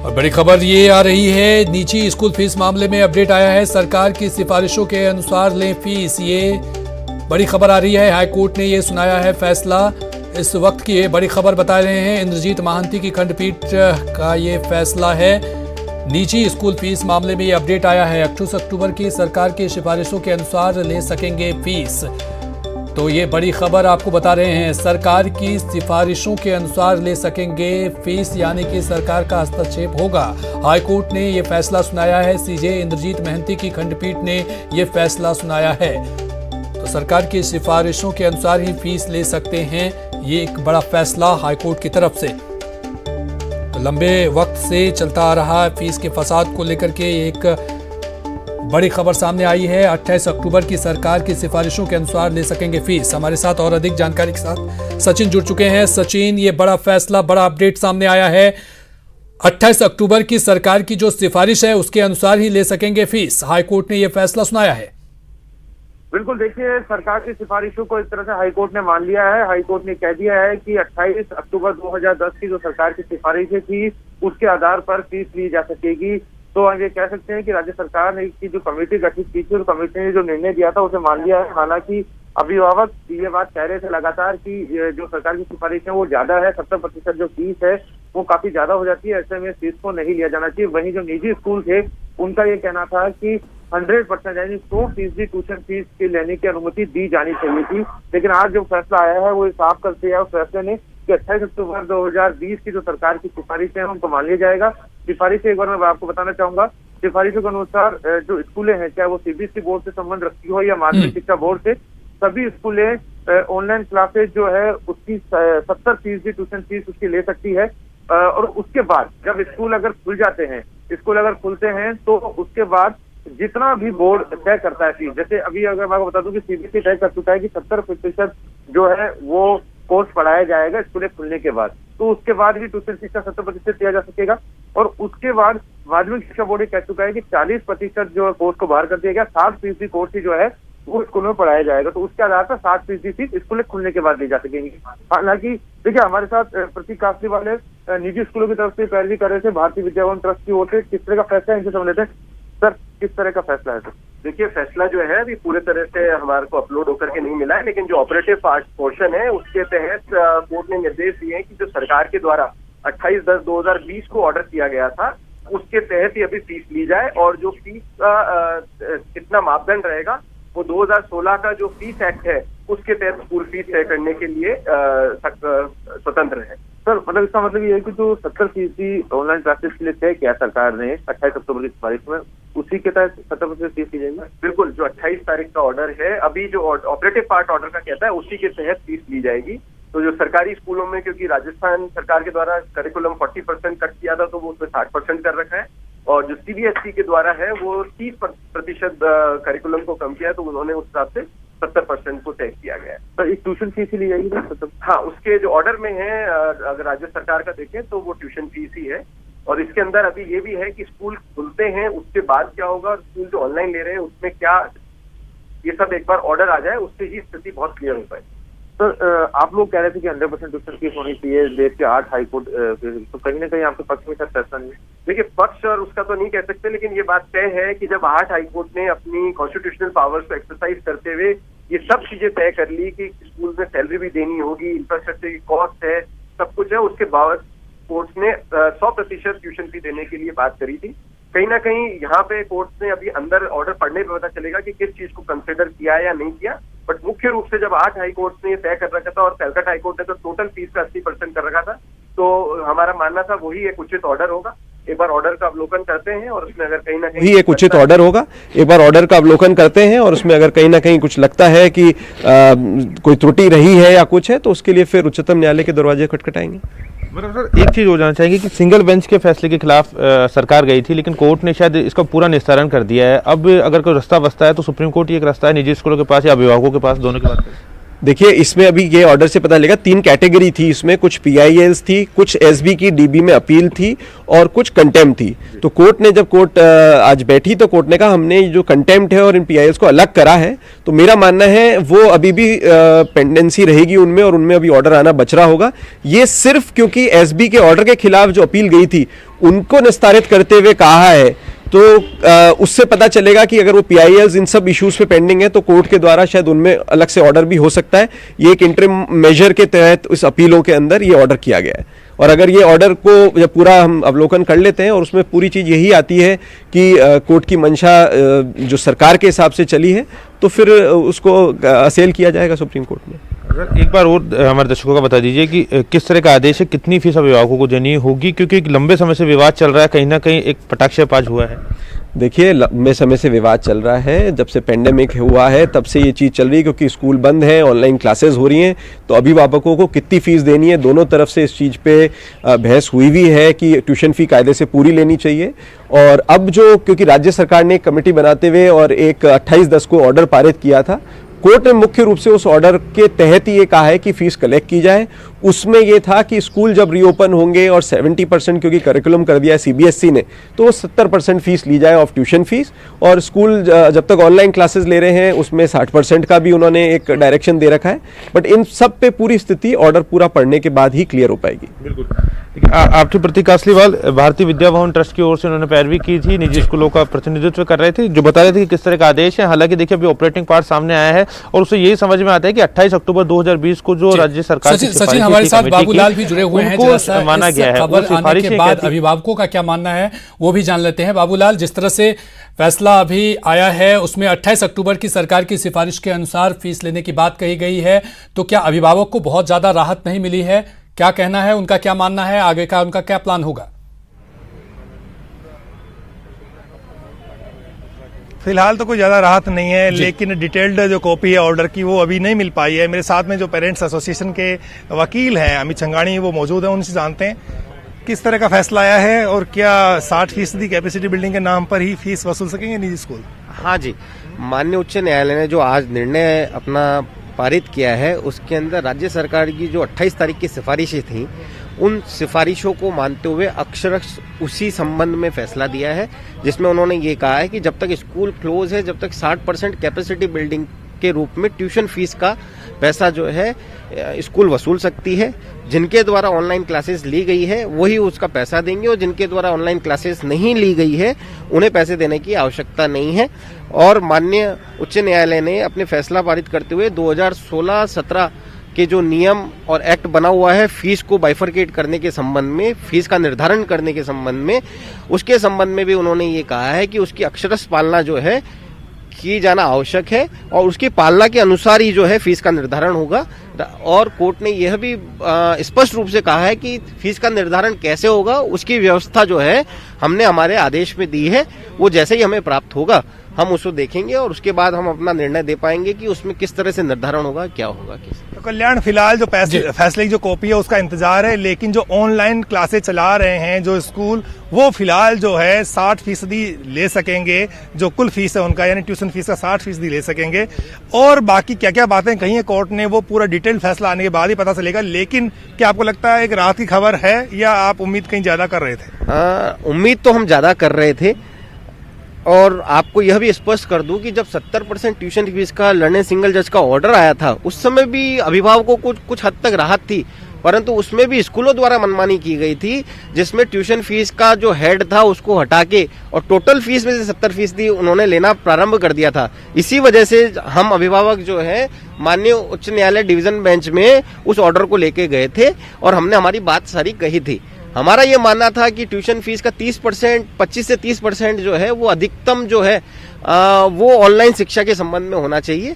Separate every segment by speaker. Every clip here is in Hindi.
Speaker 1: और बड़ी खबर ये आ रही है, निजी स्कूल फीस मामले में अपडेट आया है। सरकार की सिफारिशों के अनुसार लें फीस, ये बड़ी खबर आ रही है। हाईकोर्ट ने ये सुनाया है फैसला। इस वक्त की ये बड़ी खबर बता रहे हैं, इंद्रजीत महांती की खंडपीठ का ये फैसला है। निजी स्कूल फीस मामले में ये अपडेट आया है। 28 अक्टूबर की सरकार की सिफारिशों के अनुसार ले सकेंगे फीस। तो ये बड़ी खबर आपको बता रहे हैं, सरकार की सिफारिशों के अनुसार ले सकेंगे फीस, यानी कि सरकार का हस्तक्षेप होगा। हाईकोर्ट ने ये फैसला सुनाया है। सीजे इंद्रजीत महांती की खंडपीठ ने ये फैसला सुनाया है। तो सरकार की सिफारिशों के अनुसार ही फीस ले सकते हैं। ये एक बड़ा फैसला हाईकोर्ट की तरफ से। तो लंबे वक्त से चलता आ रहा फीस के फसाद को लेकर के एक बड़ी खबर सामने आई है। 28 अक्टूबर की सरकार की सिफारिशों के अनुसार ले सकेंगे फीस। हमारे साथ और अधिक जानकारी के साथ सचिन जुड़ चुके हैं। सचिन, ये बड़ा फैसला, बड़ा अपडेट सामने आया है। 28 अक्टूबर की सरकार की जो सिफारिश है उसके अनुसार ही ले सकेंगे फीस। हाईकोर्ट ने यह फैसला सुनाया है।
Speaker 2: बिल्कुल, देखिए, सरकार की सिफारिशों को इस तरह से हाईकोर्ट ने मान लिया है। हाईकोर्ट ने कह दिया है कि 28 अक्टूबर 2010 की जो सरकार की सिफारिशें थी उसके आधार पर फीस ली जा सकेगी। तो हम ये कह सकते हैं कि राज्य सरकार ने की जो कमेटी गठित की थी, कमेटी ने जो निर्णय दिया था उसे मान लिया है। हालांकि अभिभावक ये बात कह रहे थे लगातार कि जो सरकार की सिफारिश है वो ज्यादा है, 70% जो फीस है वो काफी ज्यादा हो जाती है, ऐसे में फीस को नहीं लिया जाना चाहिए। वहीं जो निजी स्कूल थे उनका ये कहना था कि 100% यानी 100% ट्यूशन फीस की लेने की अनुमति दी जानी चाहिए थी। लेकिन आज जो फैसला आया है वो साफ कर दिया है उस फैसले ने कि 28 अक्टूबर 2020 की जो सरकार की सिफारिशें हैं उनको मान लिया जाएगा। सिफारिशें एक बार मैं आपको बताना चाहूंगा, सिफारिशों के अनुसार जो स्कूलें हैं, चाहे वो सीबीएसई बोर्ड से संबंध रखती हो या माध्यमिक शिक्षा बोर्ड से, सभी स्कूलें ऑनलाइन क्लासेज जो है उसकी 70% ट्यूशन फीस उसकी ले सकती है। और उसके बाद जब स्कूल अगर खुल जाते हैं, स्कूल अगर खुलते हैं तो उसके बाद जितना भी बोर्ड तय करता है फीस, जैसे अभी अगर मैं आपको बता दूं कि सीबीएसई तय कर चुका है कि 70% जो है वो कोर्स पढ़ाया जाएगा स्कूलें खुलने के बाद, तो उसके बाद भी ट्यूशन फीस का 70% दिया जा सकेगा। और उसके बाद माध्यमिक शिक्षा बोर्ड कह चुका है कि 40% जो कोर्स को बाहर कर दिया गया, 60% कोर्स ही जो है वो स्कूलों में पढ़ाया जाएगा। तो उसके आधार पर 60% फीस स्कूलें खुलने के बाद ली जा सकेंगी। हालांकि देखिए, हमारे साथ प्रतीक कासरी वाले निजी स्कूलों की तरफ से पैरवी कर रहे थे, भारतीय विद्या भवन ट्रस्ट की ओर से। किस तरह का फैसला है, इनसे समझ लेते हैं। सर, किस तरह का फैसला है? सर
Speaker 3: देखिए, फैसला जो है अभी पूरे तरह से हमारे को अपलोड होकर के नहीं मिला है, लेकिन जो ऑपरेटिव पोर्शन है उसके तहत कोर्ट ने निर्देश दिए हैं कि जो सरकार के द्वारा 28/10/2020 को ऑर्डर किया गया था उसके तहत ही अभी फीस ली जाए। और जो फीस का कितना मापदंड रहेगा वो 2016 का जो फीस एक्ट है उसके तहत स्कूल फीस तय करने के लिए स्वतंत्र है।
Speaker 2: सर, मतलब इसका मतलब ये है कि जो 70% ऑनलाइन क्लासेस के लिए तय किया सरकार ने 28 अक्टूबर की सिफारिश में, उसी के तहत 70% फीस ली जाएगी।
Speaker 3: बिल्कुल, जो 28 तारीख का ऑर्डर है, अभी जो ऑपरेटिव पार्ट ऑर्डर का कहता है उसी के तहत फीस ली जाएगी। तो जो सरकारी स्कूलों में, क्योंकि राजस्थान सरकार के द्वारा करिकुलम 40% कट किया था तो वो उसमें 60% कर रखा है, और जो सीबीएसई के द्वारा है वो 30% करिकुलम को कम किया है, तो उन्होंने उस हिसाब से 70% को तय किया गया है।
Speaker 2: तो एक ट्यूशन फीस ही ली जाएगी ना?
Speaker 3: हाँ, उसके जो ऑर्डर में है, अगर राज्य सरकार का देखें तो वो ट्यूशन फीस ही है। और इसके अंदर अभी ये भी है कि स्कूल खुलते हैं उसके बाद क्या होगा, स्कूल जो ऑनलाइन ले रहे हैं उसमें क्या, ये सब एक बार ऑर्डर आ जाए उससे ही स्थिति बहुत क्लियर हो पाए।
Speaker 2: सर, आप लोग कह रहे थे कि 100% ट्यूशन फीस होनी चाहिए, देश के 8 हाईकोर्ट, तो कहीं ना कहीं आपके पक्ष में सर फैसला नहीं है?
Speaker 3: देखिए, पक्ष और उसका तो नहीं कह सकते, लेकिन ये बात तय है कि जब 8 हाईकोर्ट ने अपनी कॉन्स्टिट्यूशनल पावर्स को एक्सरसाइज करते हुए ये सब चीजें तय कर ली कि स्कूल में सैलरी भी देनी होगी, इंफ्रास्ट्रक्चर की कॉस्ट है, सब कुछ है, उसके बाद कोर्ट ने 100% ट्यूशन फी देने के लिए बात करी थी। कहीं ना कहीं यहाँ पे कोर्ट ने अभी अंदर ऑर्डर पढ़ने पे पता चलेगा कि किस चीज को कंसिडर किया या नहीं किया। बट मुख्य रूप से जब 8 हाईकोर्ट ने तय कर रखा था और कलकत्ता हाईकोर्ट ने तो टोटल फीस का 80% कर रखा था, तो हमारा मानना था वही एक उचित ऑर्डर होगा। एक बार ऑर्डर का अवलोकन करते हैं और उसमें अगर कहीं ना कहीं
Speaker 4: वही एक उचित ऑर्डर होगा। एक बार ऑर्डर का अवलोकन करते हैं और उसमें अगर कहीं ना कहीं कुछ लगता है कि कोई त्रुटि रही है या कुछ है, तो उसके लिए फिर उच्चतम न्यायालय के दरवाजे खटखटाएंगे।
Speaker 5: मतलब सर, एक चीज हो जाना चाहिए कि सिंगल बेंच के फैसले के खिलाफ सरकार गई थी, लेकिन कोर्ट ने शायद इसका पूरा निस्तारण कर दिया है। अब अगर कोई रास्ता बचता है तो सुप्रीम कोर्ट ही एक रास्ता है, निजी स्कूलों के पास या अभिभावकों के पास, दोनों के पास।
Speaker 4: देखिए, इसमें अभी ये ऑर्डर से पता लगा 3 कैटेगरी थी इसमें, कुछ पीआईएल्स थी, कुछ एसबी की डीबी में अपील थी और कुछ कंटेम्प्ट थी। तो कोर्ट ने जब कोर्ट आज बैठी तो कोर्ट ने कहा हमने जो कंटेम्प्ट है और इन पीआईएल्स को अलग करा है। तो मेरा मानना है वो अभी भी पेंडेंसी रहेगी उनमें और उनमें अभी ऑर्डर आना बच रहा होगा। ये सिर्फ क्योंकि एसबी के ऑर्डर के खिलाफ जो अपील गई थी उनको निस्तारित करते हुए कहा है, तो उससे पता चलेगा कि अगर वो पीआईएल्स इन सब इश्यूज पे पेंडिंग है तो कोर्ट के द्वारा शायद उनमें अलग से ऑर्डर भी हो सकता है। ये एक इंटरिम मेजर के तहत इस अपीलों के अंदर ये ऑर्डर किया गया है। और अगर ये ऑर्डर को जब पूरा हम अवलोकन कर लेते हैं और उसमें पूरी चीज़ यही आती है कि कोर्ट की मंशा जो सरकार के हिसाब से चली है तो फिर उसको असेल किया जाएगा सुप्रीम कोर्ट में।
Speaker 5: एक बार और हमारे दर्शकों का बता दीजिए कि किस तरह का आदेश है, कितनी फीस अभिभावकों को देनी होगी, क्योंकि एक लंबे समय से विवाद चल रहा है, कहीं ना कहीं एक पटाक्षेपाज हुआ है।
Speaker 4: देखिए, लंबे समय से विवाद चल रहा है, जब से पेंडेमिक हुआ है तब से ये चीज़ चल रही है, क्योंकि स्कूल बंद है, ऑनलाइन क्लासेस हो रही हैं, तो अभिभावकों को कितनी फीस देनी है, दोनों तरफ से इस चीज़ पे बहस हुई भी है कि ट्यूशन फी कायदे से पूरी लेनी चाहिए। और अब जो क्योंकि राज्य सरकार ने एक कमेटी बनाते हुए और एक 28/10 को ऑर्डर पारित किया था, कोर्ट ने मुख्य रूप से उस ऑर्डर के तहत ही ये कहा है कि फीस कलेक्ट की जाए। उसमें ये था कि स्कूल जब रीओपन होंगे और 70% क्योंकि करिकुलम कर दिया है सीबीएसई ने, तो वो 70% फीस ली जाए ऑफ ट्यूशन फीस, और स्कूल जब तक ऑनलाइन क्लासेस ले रहे हैं उसमें 60% का भी उन्होंने एक डायरेक्शन दे रखा है। बट इन सब पे पूरी स्थिति ऑर्डर पूरा पढ़ने के बाद ही क्लियर हो पाएगी।
Speaker 5: बिल्कुल। आपके प्रतीक कासलीवाल भारतीय विद्या भवन ट्रस्ट की ओर से उन्होंने पैरवी की थी, निजी स्कूलों का प्रतिनिधित्व कर रहे थे, जो बता रहे थे कि किस तरह का आदेश है। हालांकि देखिए अभी ऑपरेटिंग पार्ट सामने आया है और उससे यही समझ में आता है कि 28 अक्टूबर 2020 को जो राज्य सरकार
Speaker 1: सचिन हमारे साथ बाबूलाल भी जुड़े हुए हैं,
Speaker 5: माना गया है।
Speaker 1: खबर आने के बाद अभिभावकों का क्या मानना है वो भी जान लेते हैं। बाबूलाल, जिस तरह से फैसला अभी आया है उसमें 28 अक्टूबर की सरकार की सिफारिश के अनुसार फीस लेने की बात कही गई है, तो क्या अभिभावक को बहुत ज्यादा राहत नहीं मिली है? क्या कहना है उनका, क्या मानना है, आगे का उनका क्या प्लान होगा?
Speaker 6: फिलहाल तो कोई ज़्यादा राहत नहीं है, लेकिन डिटेल्ड जो कॉपी है ऑर्डर की वो अभी नहीं मिल पाई है। मेरे साथ में जो पेरेंट्स एसोसिएशन के वकील हैं अमित छंगाणी, वो मौजूद हैं, उनसे जानते हैं किस तरह का फैसला आया है और क्या 60% कैपेसिटी बिल्डिंग के नाम पर ही फीस वसूल सकेंगे निजी स्कूल।
Speaker 7: हाँ जी, माननीय उच्च न्यायालय ने जो आज निर्णय अपना पारित किया है उसके अंदर राज्य सरकार की जो 28 तारीख की सिफारिशें थी उन सिफारिशों को मानते हुए अक्षरश उसी संबंध में फैसला दिया है, जिसमें उन्होंने ये कहा है कि जब तक स्कूल क्लोज है, जब तक 60% कैपेसिटी बिल्डिंग के रूप में ट्यूशन फीस का पैसा जो है स्कूल वसूल सकती है। जिनके द्वारा ऑनलाइन क्लासेस ली गई है वही उसका पैसा देंगे और जिनके द्वारा ऑनलाइन क्लासेस नहीं ली गई है उन्हें पैसे देने की आवश्यकता नहीं है। और माननीय उच्च न्यायालय ने अपने फैसला पारित करते हुए 2016-17 के जो नियम और एक्ट बना हुआ है फीस को बाइफरकेट करने के संबंध में, फीस का निर्धारण करने के संबंध में, उसके संबंध में भी उन्होंने ये कहा है कि उसकी अक्षरश पालना जो है की जाना आवश्यक है और उसकी पालना के अनुसार ही जो है फीस का निर्धारण होगा। और कोर्ट ने यह भी स्पष्ट रूप से कहा है कि फीस का निर्धारण कैसे होगा उसकी व्यवस्था जो है हमने हमारे आदेश में दी है, वो जैसे ही हमें प्राप्त होगा हम उसको देखेंगे और उसके बाद हम अपना निर्णय दे पाएंगे कि उसमें किस तरह से निर्धारण होगा, क्या होगा।
Speaker 6: तो कल्याण, फिलहाल जो फैसले की जो कॉपी है उसका इंतजार है, लेकिन जो ऑनलाइन क्लासेस चला रहे हैं जो स्कूल, वो फिलहाल जो है 60% ले सकेंगे, जो कुल फीस है उनका, यानी ट्यूशन फीस का 60% ले सकेंगे। और बाकी क्या क्या बातें कही है कोर्ट ने वो पूरा डिटेल फैसला आने के बाद ही पता चलेगा। लेकिन क्या आपको लगता है एक राहत की खबर है या आप उम्मीद कहीं ज्यादा कर रहे थे?
Speaker 7: उम्मीद तो हम ज्यादा कर रहे थे और आपको यह भी स्पष्ट कर दूं कि जब 70% ट्यूशन फीस का लर्निंग सिंगल जज का ऑर्डर आया था उस समय भी अभिभावकों को कुछ हद तक राहत थी, परंतु उसमें भी स्कूलों द्वारा मनमानी की गई थी, जिसमें ट्यूशन फीस का जो हेड था उसको हटा के और टोटल फीस में से 70% उन्होंने लेना प्रारंभ कर दिया था। इसी वजह से हम अभिभावक जो है माननीय उच्च न्यायालय डिवीजन बेंच में उस ऑर्डर को लेके गए थे और हमने हमारी बात सारी कही थी। हमारा ये मानना था कि ट्यूशन फीस का 30%, 25 से 30% जो है वो अधिकतम जो है वो ऑनलाइन शिक्षा के संबंध में होना चाहिए।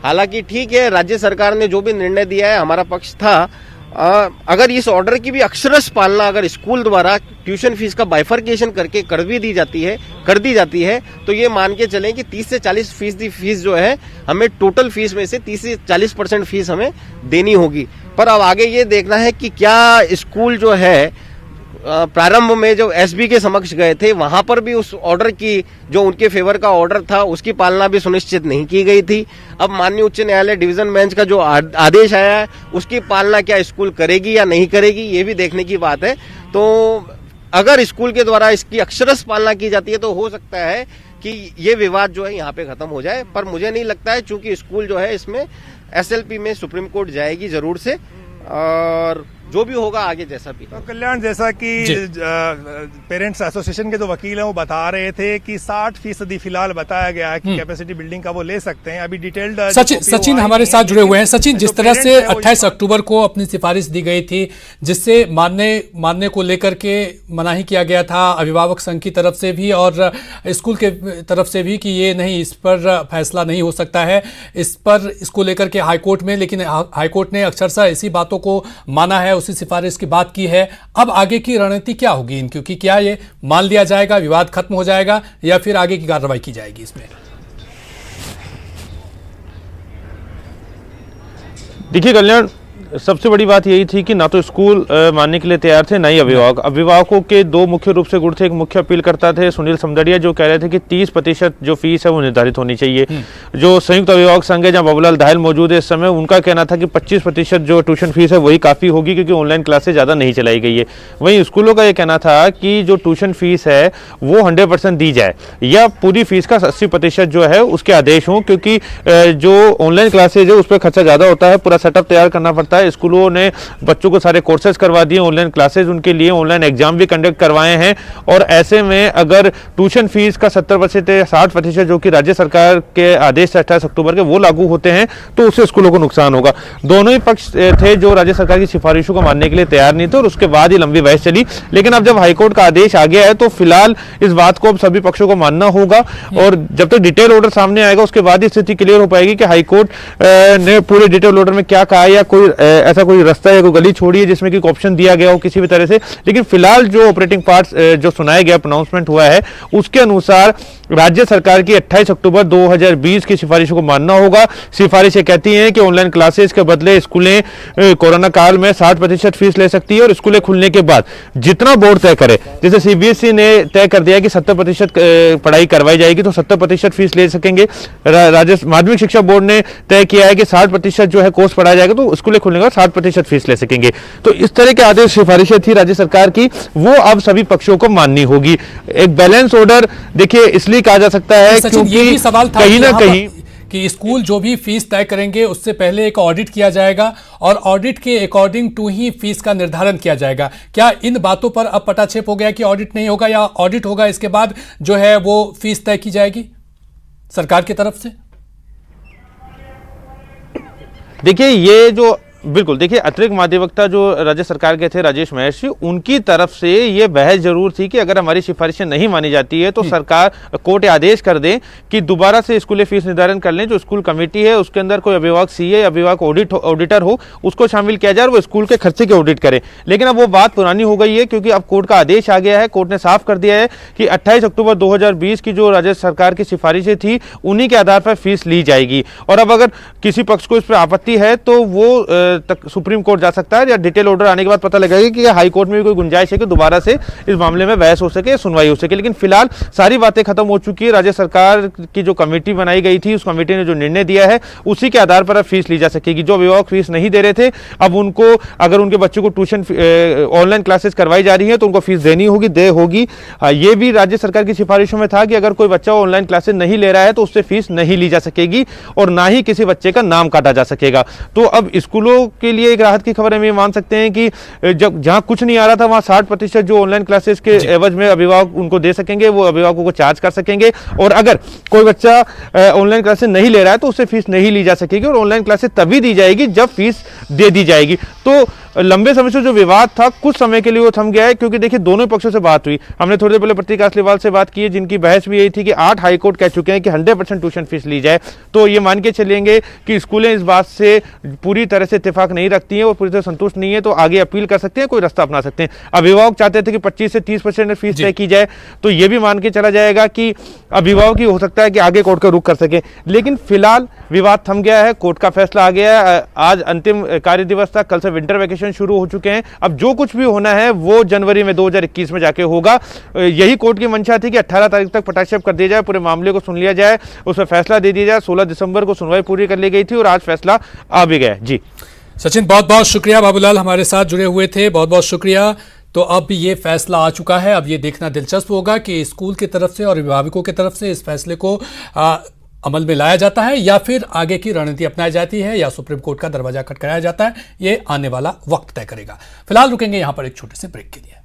Speaker 7: हालांकि ठीक है, राज्य सरकार ने जो भी निर्णय दिया है हमारा पक्ष था। अगर इस ऑर्डर की भी अक्षरश पालना अगर स्कूल द्वारा ट्यूशन फीस का बाइफरकेशन करके कर दी जाती है तो ये मान के चलें कि 30 से 40% फीस जो है हमें टोटल फीस में से 30 से 40% फीस हमें देनी होगी। पर अब आगे ये देखना है कि क्या स्कूल जो है प्रारंभ में जो एसबी के समक्ष गए थे वहां पर भी उस ऑर्डर की, जो उनके फेवर का ऑर्डर था, उसकी पालना भी सुनिश्चित नहीं की गई थी। अब माननीय उच्च न्यायालय डिवीजन बेंच का जो आदेश आया है उसकी पालना क्या स्कूल करेगी या नहीं करेगी, ये भी देखने की बात है। तो अगर स्कूल के द्वारा इसकी अक्षरश पालना की जाती है तो हो सकता है कि ये विवाद जो है यहाँ पे खत्म हो जाए, पर मुझे नहीं लगता है, चूंकि स्कूल जो है इसमें एसएलपी में सुप्रीम कोर्ट जाएगी जरूर से, और जो भी होगा आगे जैसा भी।
Speaker 6: तो कल्याण, जैसा कि पेरेंट्स एसोसिएशन के जो वकील हैं वो बता रहे थे कि 60% फिलहाल बताया गया है कि कैपेसिटी बिल्डिंग का वो ले सकते हैं। अभी डिटेल्ड
Speaker 1: सचिन हमारे साथ जुड़े हुए हैं। सचिन, जिस तरह से 28 अक्टूबर को अपनी सिफारिश दी गई थी, जिससे मानने को लेकर के मनाही किया गया था अभिभावक संघ की तरफ से भी और स्कूल के तरफ से भी कि ये नहीं, इस पर फैसला नहीं हो सकता है, इसको लेकर के हाईकोर्ट में, लेकिन हाईकोर्ट ने अक्षरशः इसी बातों को माना है, उसी सिफारिश की बात की है। अब आगे की रणनीति क्या होगी इनकी, क्योंकि क्या ये मान लिया जाएगा, विवाद खत्म हो जाएगा, या फिर आगे की कार्रवाई की जाएगी इसमें?
Speaker 5: देखिए कल्याण, सबसे बड़ी बात यही थी कि ना तो स्कूल मानने के लिए तैयार थे, ना ही अभिभावकों के दो मुख्य रूप से गुट थे। एक मुख्य अपील करता थे सुनील समदड़िया, जो कह रहे थे कि 30% जो फीस है वो निर्धारित होनी चाहिए। जो संयुक्त अभिभावक संघ है, जहां बाबूलाल दाहिल मौजूद है इस समय, उनका कहना था कि 25% जो ट्यूशन फीस है वही काफ़ी होगी, क्योंकि ऑनलाइन क्लासेज ज़्यादा नहीं चलाई गई है। वहीं स्कूलों का ये कहना था कि जो ट्यूशन फीस है वो 100% दी जाए, या पूरी फीस का 80% जो है उसके आदेश हों, क्योंकि जो ऑनलाइन क्लासेज है उस पर खर्चा ज़्यादा होता है, पूरा सेटअप तैयार करना पड़ता है। स्कूलों ने बच्चों को सारे कोर्सेज करवा दिए, ऑनलाइन क्लासेज उनके लिए, ऑनलाइन एग्जाम भी कंडक्ट करवाए हैं, और ऐसे में अगर ट्यूशन फीस का 70% या 60% जो कि राज्य सरकार के आदेश 28 अक्टूबर के वो लागू होते हैं, तो उससे स्कूलों को नुकसान होगा। दोनों ही पक्ष थे जो राज्य सरकार की सिफारिशों को मानने के लिए तैयार नहीं थे, और उसके बाद ही लंबी बहस चली। लेकिन अब जब हाईकोर्ट का आदेश आ गया है तो फिलहाल इस बात को अब सभी पक्षों को मानना होगा, और जब तक डिटेल ऑर्डर सामने आएगा उसके बाद ही स्थिति क्लियर हो पाएगी कि हाईकोर्ट ने पूरे डिटेल ऑर्डर में क्या कहा है, या कोई ऐसा कोई रास्ता या कोई गली छोड़ी है जिसमें कि ऑप्शन दिया गया हो किसी भी तरह से। लेकिन फिलहाल जो ऑपरेटिंग पार्ट्स जो सुनाया गया, प्रोनाउंसमेंट हुआ है, उसके अनुसार राज्य सरकार की 28 अक्टूबर 2020 की सिफारिशों को मानना होगा। सिफारिशें कहती हैं कि ऑनलाइन क्लासेस के बदले स्कूलें कोरोना काल में 60% फीस ले सकती है, और स्कूलें खुलने के बाद जितना बोर्ड तय करे, जैसे सीबीएसई ने तय कर दिया कि 70% पढ़ाई करवाई जाएगी तो 70% फीस ले सकेंगे। राज्य माध्यमिक शिक्षा बोर्ड ने तय किया है कि 60% जो है कोर्स पढ़ाया जाएगा तो स्कूलें खुलने के बाद 60% फीस ले सकेंगे। तो इस तरह के आदेश सिफारिशें थी राज्य सरकार की, वो अब सभी पक्षों को माननी होगी। एक बैलेंस ऑर्डर देखिए इसलिए कहा जा सकता है क्योंकि कहीं ना कहीं
Speaker 1: कि स्कूल जो भी फीस तय करेंगे उससे पहले एक ऑडिट किया जाएगा, और ऑडिट के अकॉर्डिंग टू ही फीस का निर्धारण किया जाएगा। क्या इन बातों पर अब पटाक्षेप हो गया कि ऑडिट नहीं होगा, या ऑडिट होगा, इसके बाद जो है वो फीस तय की जाएगी सरकार की तरफ से?
Speaker 5: देखिए ये जो बिल्कुल, देखिए अतिरिक्त महाधिवक्ता जो राज्य सरकार के थे राजेश महर्षि, उनकी तरफ से ये बहस जरूर थी कि अगर हमारी सिफारिशें नहीं मानी जाती है तो सरकार कोर्ट आदेश कर दे कि दोबारा से स्कूलें फीस निर्धारण कर लें। जो स्कूल कमेटी है उसके अंदर कोई अभिभावक सीए, अभिभावक ऑडिटर हो, उसको शामिल किया जाए और वो स्कूल के खर्चे के ऑडिट करे। लेकिन अब वो बात पुरानी हो गई है, क्योंकि अब कोर्ट का आदेश आ गया है। कोर्ट ने साफ कर दिया है कि 28 अक्टूबर 2020 की जो राज्य सरकार की सिफारिशें थी उन्हीं के आधार पर फीस ली जाएगी, और अब अगर किसी पक्ष को इस पर आपत्ति है तो वो तक सुप्रीम कोर्ट जा सकता है, या डिटेल ऑर्डर आने के बाद पता लगेगा कि हाई कोर्ट में भी कोई गुंजाइश है कि दोबारा से इस मामले में बहस हो सके, सुनवाई हो सके। लेकिन फिलहाल सारी बातें खत्म हो चुकी है। राज्य सरकार की जो कमेटी बनाई गई थी, उस कमेटी ने जो निर्णय दिया है उसी के आधार पर अब फीस ली जा सकेगी। जो अभिभावक फीस नहीं दे रहे थे, अब उनको अगर उनके बच्चों को ट्यूशन ऑनलाइन क्लासेस करवाई जा रही है तो उनको फीस देनी होगी, होगी। ये भी राज्य सरकार की सिफारिशों में था कि अगर कोई बच्चा ऑनलाइन क्लासेस नहीं ले रहा है तो उससे फीस नहीं ली जा सकेगी, और ना ही किसी बच्चे का नाम काटा जा सकेगा। तो अब स्कूलों के लिए एक राहत की खबर हम ये मान सकते हैं कि जब जहां कुछ नहीं आ रहा था वहां 60% जो ऑनलाइन क्लासेस के एवज में अभिभावक उनको दे सकेंगे, वो अभिभावकों को चार्ज कर सकेंगे। और अगर कोई बच्चा ऑनलाइन क्लासेस नहीं ले रहा है तो उससे फीस नहीं ली जा सकेगी, और ऑनलाइन क्लासेस तभी दी जाएगी जब फीस दे दी जाएगी। तो लंबे समय से जो विवाद था कुछ समय के लिए वो थम गया है, क्योंकि देखिए दोनों पक्षों से बात हुई। हमने थोड़ी देर पहले प्रतीक कासलीवाल से बात की है, जिनकी बहस भी यही थी कि 8 हाईकोर्ट कह चुके हैं कि 100% ट्यूशन फीस ली जाए। तो ये मान के चलेंगे कि स्कूलें इस बात से पूरी तरह से इत्तेफाक नहीं रखती हैं और पूरी तरह संतुष्ट नहीं है, तो आगे अपील कर सकते हैं, कोई रास्ता अपना सकते हैं। अभिभावक चाहते थे कि 25 से 30% फीस तय की जाए, तो ये भी मान के चला जाएगा कि अभिभावक ही हो सकता है कि आगे कोर्ट का रुख कर सके। लेकिन फिलहाल विवाद थम गया है, कोर्ट का फैसला आ गया है। आज अंतिम कार्य दिवस था, कल से विंटर वैकेशन सेशन शुरू हो चुके हैं। अब जो कुछ भी होना है वो जनवरी में 2021 में जाके होगा। यही कोर्ट की मंशा थी कि 18 तारीख तक पटाक्षेप कर दिया जाए, पूरे मामले को सुन लिया जाए, उस पर फैसला दे दिया जाए। 16 दिसंबर को सुनवाई पूरी कर ली गई थी और आज फैसला आ भी गया। जी
Speaker 1: सचिन, बहुत बहुत शुक्रिया। बाबूलाल हमारे साथ जुड़े हुए थे, बहुत बहुत शुक्रिया। तो अब ये फैसला आ चुका है। अब ये देखना दिलचस्प होगा कि स्कूल की तरफ से और अभिभावकों की तरफ से इस फैसले को अमल में लाया जाता है या फिर आगे की रणनीति अपनाई जाती है या सुप्रीम कोर्ट का दरवाजा खटखटाया जाता है। ये आने वाला वक्त तय करेगा। फिलहाल रुकेंगे यहां पर एक छोटे से ब्रेक के लिए।